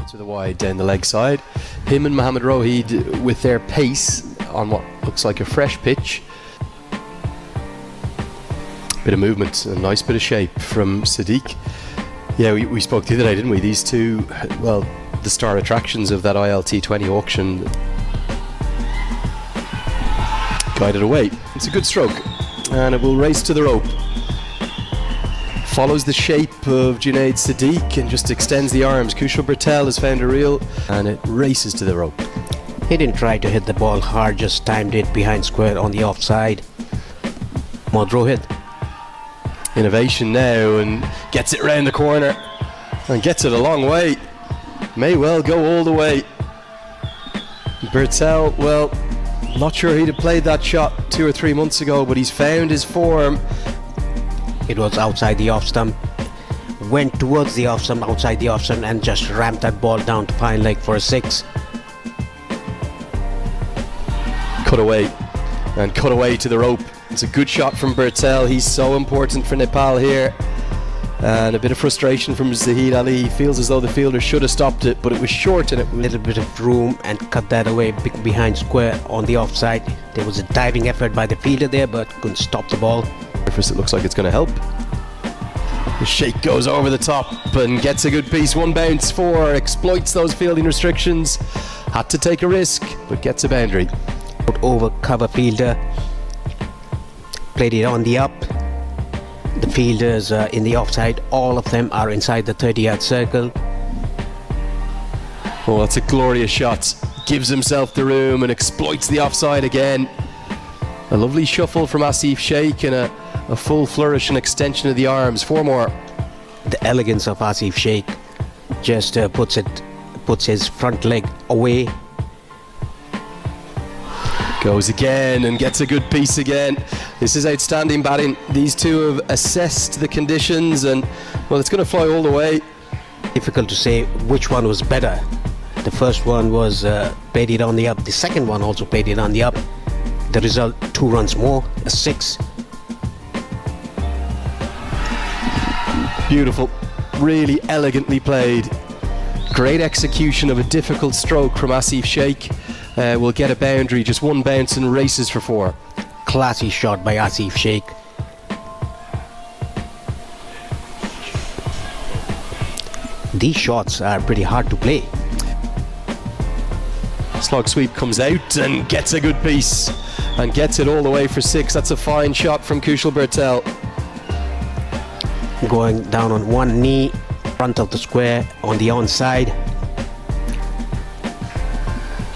to the wide down the leg side. Him and Mohamed Rohid with their pace on what looks like a fresh pitch. Bit of movement, a nice bit of shape from Sadiq. Yeah, we spoke the other day, didn't we? These two, well, the star attractions of that T20 auction. Guided away. It's a good stroke, and it will race to the rope. Follows the shape of Junaid Sadiq and just extends the arms. Kushal Bertel has found a reel, and it races to the rope. He didn't try to hit the ball hard, just timed it behind square on the offside. Rohid. Innovation now, and gets it round the corner and gets it a long way. May well go all the way. Bertel, well, not sure he'd have played that shot 2 or 3 months ago, but he's found his form. It was outside the off stump, went towards the off stump, outside the off stump, and just ramped that ball down to pine leg for a 6. Cut away, and cut away to the rope. It's a good shot from Bertel. He's so important for Nepal here. And a bit of frustration from Zahid Ali. He feels as though the fielder should have stopped it, but it was short and it was a little bit of room and cut that away behind square on the offside. There was a diving effort by the fielder there, but couldn't stop the ball. It looks like it's going to help. The Sheikh goes over the top and gets a good piece. 1 bounce, 4, exploits those fielding restrictions. Had to take a risk, but gets a boundary. Over cover fielder, played it on the up. The fielders in the offside, all of them are inside the 30-yard circle. Oh, that's a glorious shot. Gives himself the room and exploits the offside again. A lovely shuffle from Asif Sheikh and a full flourish and extension of the arms. 4 more. The elegance of Asif Sheikh just puts his front leg away. Goes again and gets a good piece again. This is outstanding batting. These two have assessed the conditions and, well, it's going to fly all the way. Difficult to say which one was better. The first one was played it on the up. The second one also played it on the up. The result, 2 runs more, a 6. Beautiful, really elegantly played. Great execution of a difficult stroke from Asif Sheikh. Will get a boundary, just 1 bounce and races for 4. Classy shot by Asif Sheikh. These shots are pretty hard to play. Slog sweep comes out and gets a good piece and gets it all the way for 6. That's a fine shot from Kushal Bertel. Going down on 1 knee, front of the square on the onside.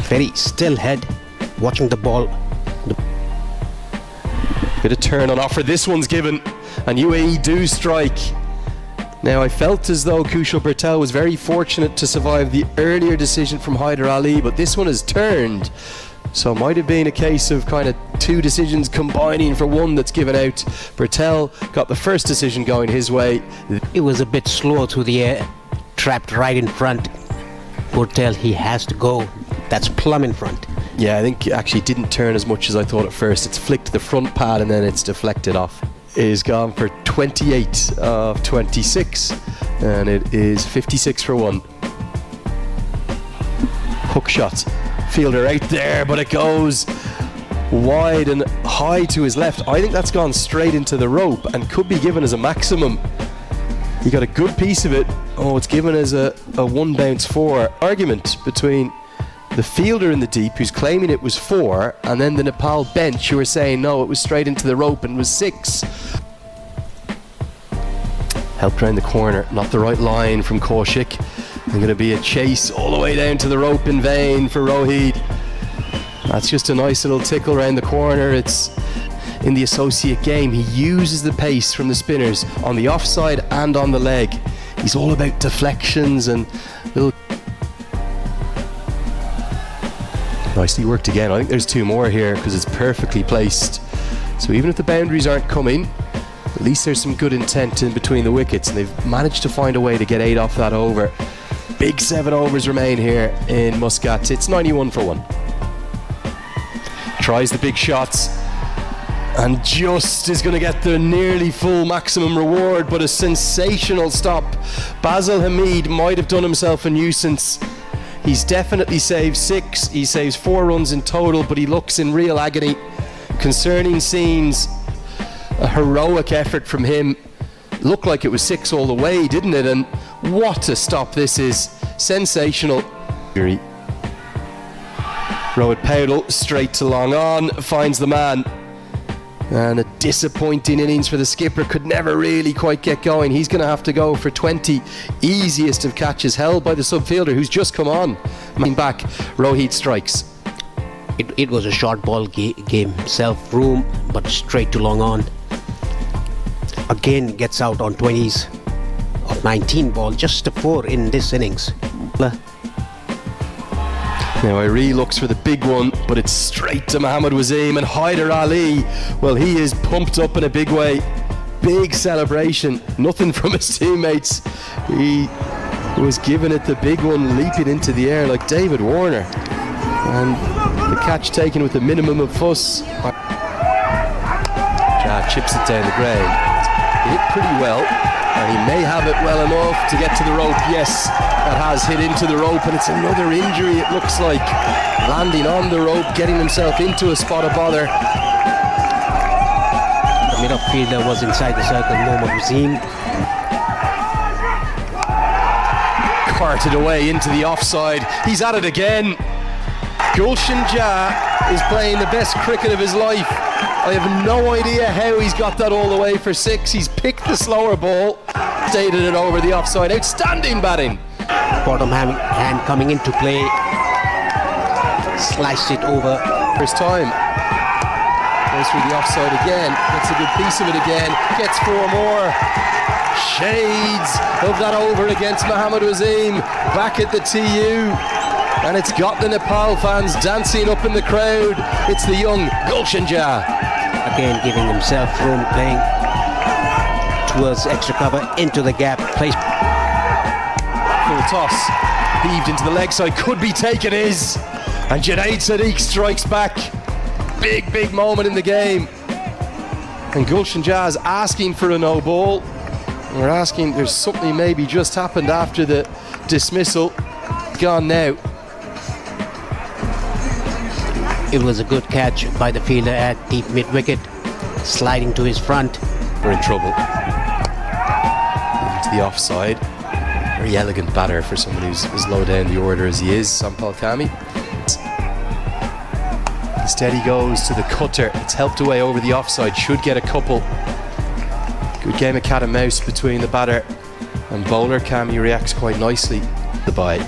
Very still head, watching the ball. Bit of turn on offer. This one's given, and UAE do strike. Now, I felt as though Kushal Bertel was very fortunate to survive the earlier decision from Hyder Ali, but this one has turned. So it might have been a case of kind of 2 decisions combining for 1 that's given out. Bertel got the first decision going his way. It was a bit slow through the air, trapped right in front. Bertel, he has to go. That's plumb in front. Yeah, I think it actually didn't turn as much as I thought at first. It's flicked the front pad and then it's deflected off. It is gone for 28 of 26 and it is 56 for 1. Hook shot. Fielder out there, but it goes wide and high to his left. I think that's gone straight into the rope and could be given as a maximum. He got a good piece of it. Oh, it's given as a 1 bounce 4. Argument between the fielder in the deep who's claiming it was 4 and then the Nepal bench who are saying no, it was straight into the rope and was 6. Helped round the corner, not the right line from Kaushik. There's going to be a chase all the way down to the rope in vain for Rohid. That's just a nice little tickle round the corner. It's in the associate game. He uses the pace from the spinners on the offside and on the leg. He's all about deflections and little. Nicely worked again. I think there's 2 more here because it's perfectly placed. So even if the boundaries aren't coming, at least there's some good intent in between the wickets and they've managed to find a way to get 8 off that over. Big 7 overs remain here in Muscat. It's 91 for 1. Tries the big shots. And just is going to get the nearly full maximum reward, but a sensational stop. Basil Hamid might have done himself a nuisance. He's definitely saved 6. He saves 4 runs in total, but he looks in real agony. Concerning scenes. A heroic effort from him. Looked like it was 6 all the way, didn't it? And what a stop this is. Sensational. Rohit Paudel straight to long on, finds the man. And a disappointing innings for the skipper, could never really quite get going. He's going to have to go for 20. Easiest of catches held by the subfielder who's just come on. Back, Rohit strikes. It was a short ball game, self-room, but straight to long on. Again gets out on 20s of 19 ball, just a 4 in this innings. Now Iree looks for the big one, but it's straight to Mohammad Wasim, and Haider Ali, well, he is pumped up in a big way. Big celebration, nothing from his teammates. He was giving it the big one, leaping into the air like David Warner. And the catch taken with a minimum of fuss. Jah chips it down the ground. Hit pretty well, and he may have it well enough to get to the rope. Yes, that has hit into the rope, and it's another injury, it looks like. Landing on the rope, getting himself into a spot of bother. The midfielder was inside the circle, Mohammad Wasim. Carted away into the offside. He's at it again. Gulshan Jah is playing the best cricket of his life. I have no idea how he's got that all the way for 6. He's picked the slower ball, stated it over the offside. Outstanding batting. Bottom hand coming into play. Sliced it over. First time. Goes through the offside again. Gets a good piece of it again. Gets 4 more. Shades of that over against Mohammad Wasim. Back at the TU. And it's got the Nepal fans dancing up in the crowd. It's the young Gulshan Jah. Again giving himself room, playing towards extra cover, into the gap. Plays full toss. Heaved into the leg side. Could be taken, is. And Junaid Sadiq strikes back. Big moment in the game. And Gulshan Jah asking for a no ball. We're asking, there's something maybe just happened after the dismissal. Gone now. It was a good catch by the fielder at deep mid-wicket, sliding to his front. We're in trouble. Into the offside. Very elegant batter for someone who's as low down the order as he is, Sampal Kami. Instead he goes to the cutter. It's helped away over the offside. Should get a couple. Good game of cat and mouse between the batter and bowler. Kami reacts quite nicely. The bye.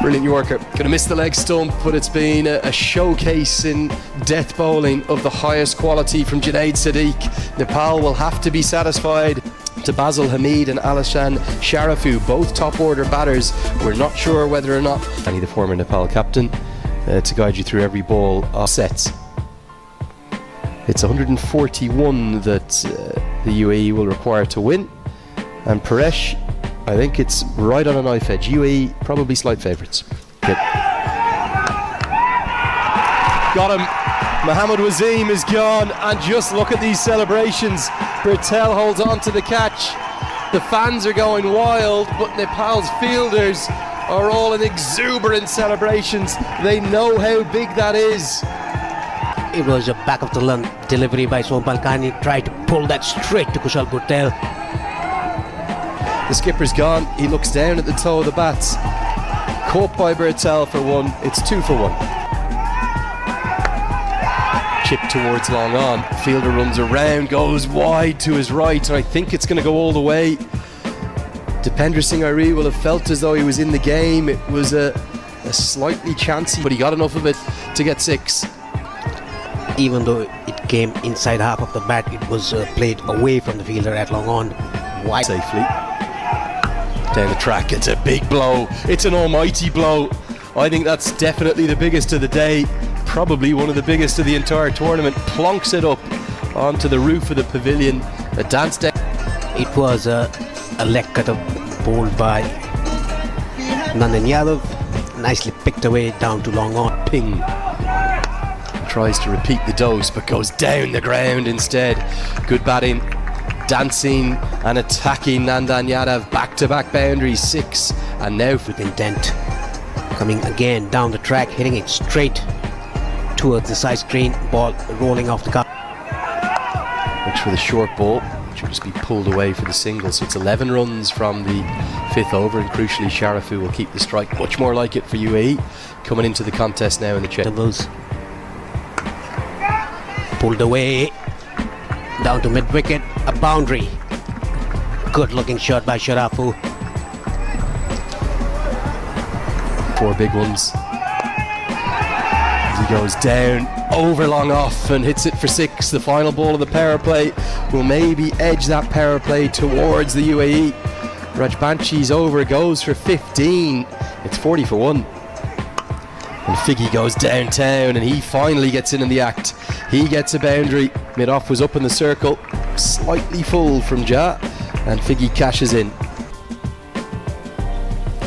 Brilliant Yorker. Gonna miss the leg stump, but it's been a showcase in death bowling of the highest quality from Junaid Sadiq. Nepal will have to be satisfied. To Basil Hamid and Alishan Sharafu, both top order batters. We're not sure whether or not Annie, the former Nepal captain, to guide you through every ball of sets. It's 141 that the UAE will require to win, and Paresh, I think it's right on a knife edge. UAE probably slight favourites. Got him. Mohammad Wasim is gone, and just look at these celebrations. Bertel holds on to the catch. The fans are going wild, but Nepal's fielders are all in exuberant celebrations. They know how big that is. It was a back of the lung delivery by Sompal Kani. Tried to pull that straight to Kushal Bertel. The skipper's gone. He looks down at the toe of the bats. Caught by Bertel for 1. It's 2 for 1. Chip towards long on. Fielder runs around, goes wide to his right, and I think it's going to go all the way. Dipender Singh Iree will have felt as though he was in the game. It was a slightly chancy, but he got enough of it to get 6. Even though it came inside half of the bat, it was played away from the fielder at long on. Wide. Safely. Down the track, it's a big blow. It's an almighty blow. I think that's definitely the biggest of the day. Probably one of the biggest of the entire tournament. Plonks it up onto the roof of the pavilion. A dance down. It was a leg cutter bowled by Nandan Yadav. Nicely picked away down to long on. Ping. tries to repeat the dose but goes down the ground instead. Good batting, dancing and attacking Nandan Yadav. Back-to-back boundaries, 6, and now with intent. Coming again down the track, hitting it straight towards the side screen, ball rolling off the cup. Looks for the short ball, which will just be pulled away for the single. So it's 11 runs from the 5th over, and crucially Sharafu will keep the strike. Much more like it for UAE coming into the contest now in the check. Doubles. Pulled away down to mid-wicket, a boundary. Good looking shot by Sharafu. 4 big ones. He goes down, over long off, and hits it for 6. The final ball of the power play will maybe edge that power play towards the UAE. Rajbanchi's over goes for 15. It's 40 for 1. And Figgy goes downtown, and he finally gets in the act. He gets a boundary. Mid-off was up in the circle, slightly full from Ja, and Figgy cashes in.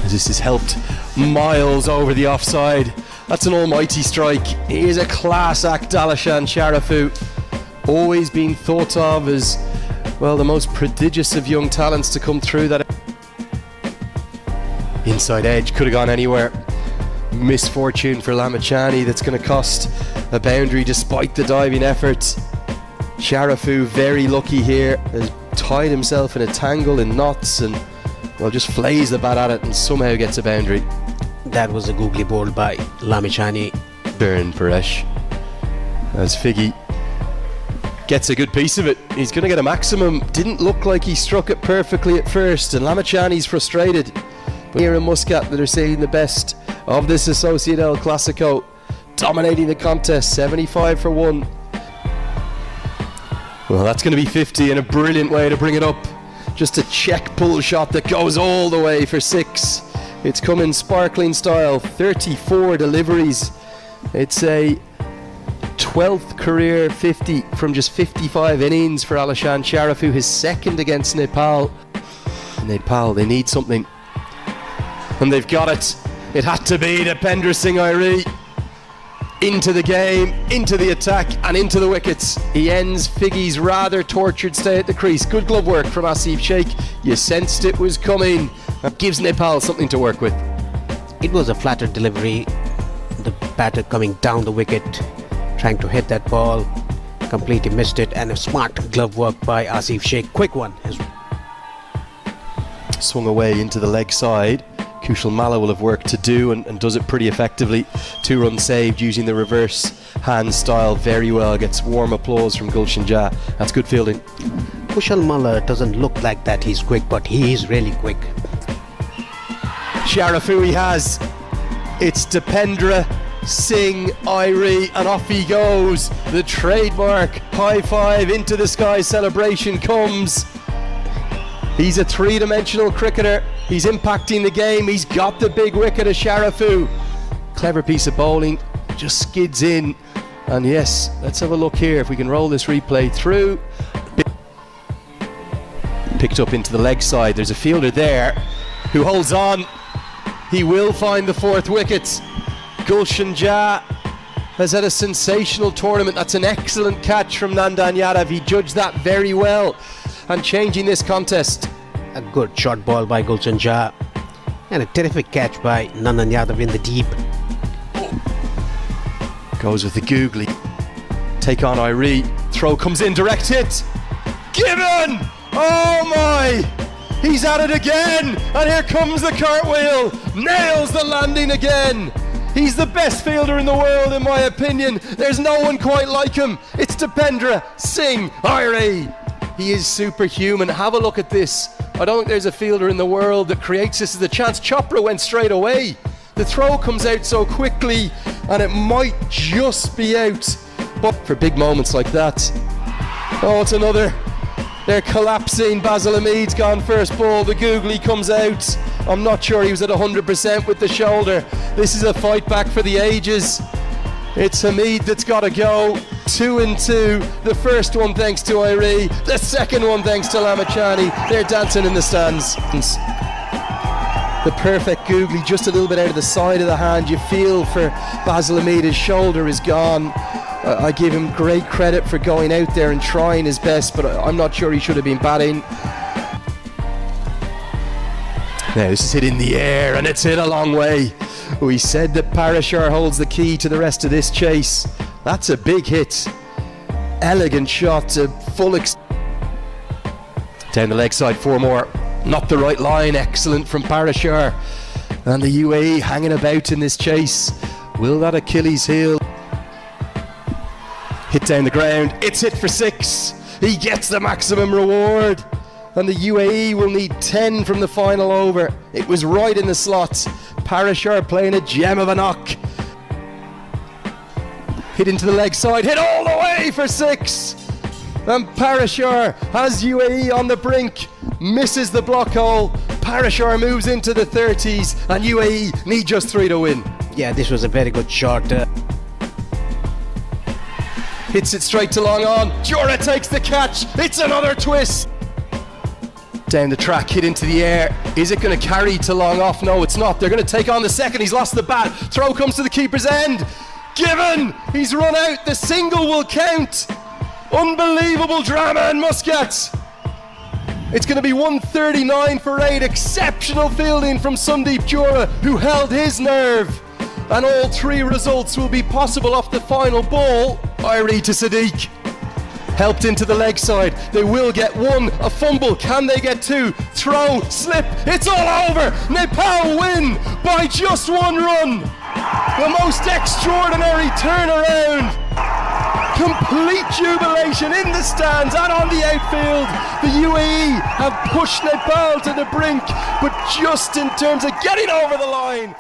This has helped miles over the offside. That's an almighty strike. He is a class act, Alishan Sharafu. Always been thought of as, well, the most prodigious of young talents to come through that. Inside edge, could have gone anywhere. Misfortune for Lamachani, that's going to cost a boundary despite the diving effort. Sharafu, very lucky here, has tied himself in a tangle in knots and, well, just flays the bat at it and somehow gets a boundary. That was a googly ball by Lamachani. Burn Paresh as Figgy gets a good piece of it. He's going to get a maximum. Didn't look like he struck it perfectly at first, and Lamachani's frustrated. But here in Muscat, that are seeing the best of this Associate El Clasico, dominating the contest, 75 for 1. Well, that's going to be 50, and a brilliant way to bring it up. Just a check pull shot that goes all the way for 6. It's come in sparkling style, 34 deliveries. It's a 12th career 50 from just 55 innings for Alishan Sharafu, his second against Nepal. Nepal, they need something, and they've got it. It had to be Dipendra Singh Airi. Into the game, into the attack, and into the wickets. He ends Figgy's rather tortured stay at the crease. Good glove work from Asif Sheikh. You sensed it was coming. That gives Nepal something to work with. It was a flattered delivery. The batter coming down the wicket, trying to hit that ball, completely missed it, and a smart glove work by Asif Sheikh. Quick one. Swung away into the leg side. Kushal Malla will have work to do and does it pretty effectively. 2 runs saved using the reverse hand style very well. Gets warm applause from Gulshan Jah. That's good fielding. Kushal Malla doesn't look like that he's quick, but he is really quick. Sharafu he has. It's Dipendra Singh Airi, and off he goes. The trademark high five into the sky celebration comes. He's a 3-dimensional cricketer. He's impacting the game. He's got the big wicket of Sharafu. Clever piece of bowling, just skids in. And yes, let's have a look here if we can roll this replay through. Picked up into the leg side. There's a fielder there who holds on. He will find the 4th wicket. Gulshan Jah has had a sensational tournament. That's an excellent catch from Nandan Yadav. He judged that very well, and changing this contest. A good short ball by Gulshan Jah, and a terrific catch by Nandan Yadav in the deep. Goes with the googly. Take on Airi. Throw comes in, direct hit. Given! Oh my! He's at it again! And here comes the cartwheel. Nails the landing again. He's the best fielder in the world, in my opinion. There's no one quite like him. It's Dipendra Singh Airi. He is superhuman. Have a look at this. I don't think there's a fielder in the world that creates this as a chance. Chopra went straight away. The throw comes out so quickly, and it might just be out. But for big moments like that. Oh, it's another. They're collapsing. Basil Hamid's gone first ball. The googly comes out. I'm not sure he was at 100% with the shoulder. This is a fight back for the ages. It's Hamid that's got to go. 2 and 2. The first one thanks to Airi. The second one thanks to Lamachani. They're dancing in the stands. The perfect googly, just a little bit out of the side of the hand. You feel for Basil Hamid. His shoulder is gone. I give him great credit for going out there and trying his best, but I'm not sure he should have been batting. Now this is hit in the air and it's hit a long way. We said that Parashar holds the key to the rest of this chase. That's a big hit. Elegant shot to full down the leg side, 4 more. Not the right line, excellent from Parashar. And the UAE hanging about in this chase. Will that Achilles heel? Hit down the ground, it's hit for 6. He gets the maximum reward. And the UAE will need 10 from the final over. It was right in the slot. Parashar playing a gem of a knock. Hit into the leg side, hit all the way for 6. And Parashar has UAE on the brink, misses the block hole. Parashar moves into the 30s and UAE need just 3 to win. Yeah, this was a very good shot. Hits it straight to long on. Jura takes the catch. It's another twist. Down the track, hit into the air. Is it going to carry to long off? No, it's not. They're going to take on the second. He's lost the bat. Throw comes to the keeper's end. Given. He's run out. The single will count. Unbelievable drama in Muscat. It's going to be 139 for 8. Exceptional fielding from Sundeep Jura, who held his nerve. And all 3 results will be possible off the final ball. Irie to Sadiq. Helped into the leg side. They will get 1. A fumble. Can they get 2? Throw. Slip. It's all over. Nepal win by just 1 run. The most extraordinary turnaround. Complete jubilation in the stands and on the outfield. The UAE have pushed Nepal to the brink, but just in terms of getting over the line.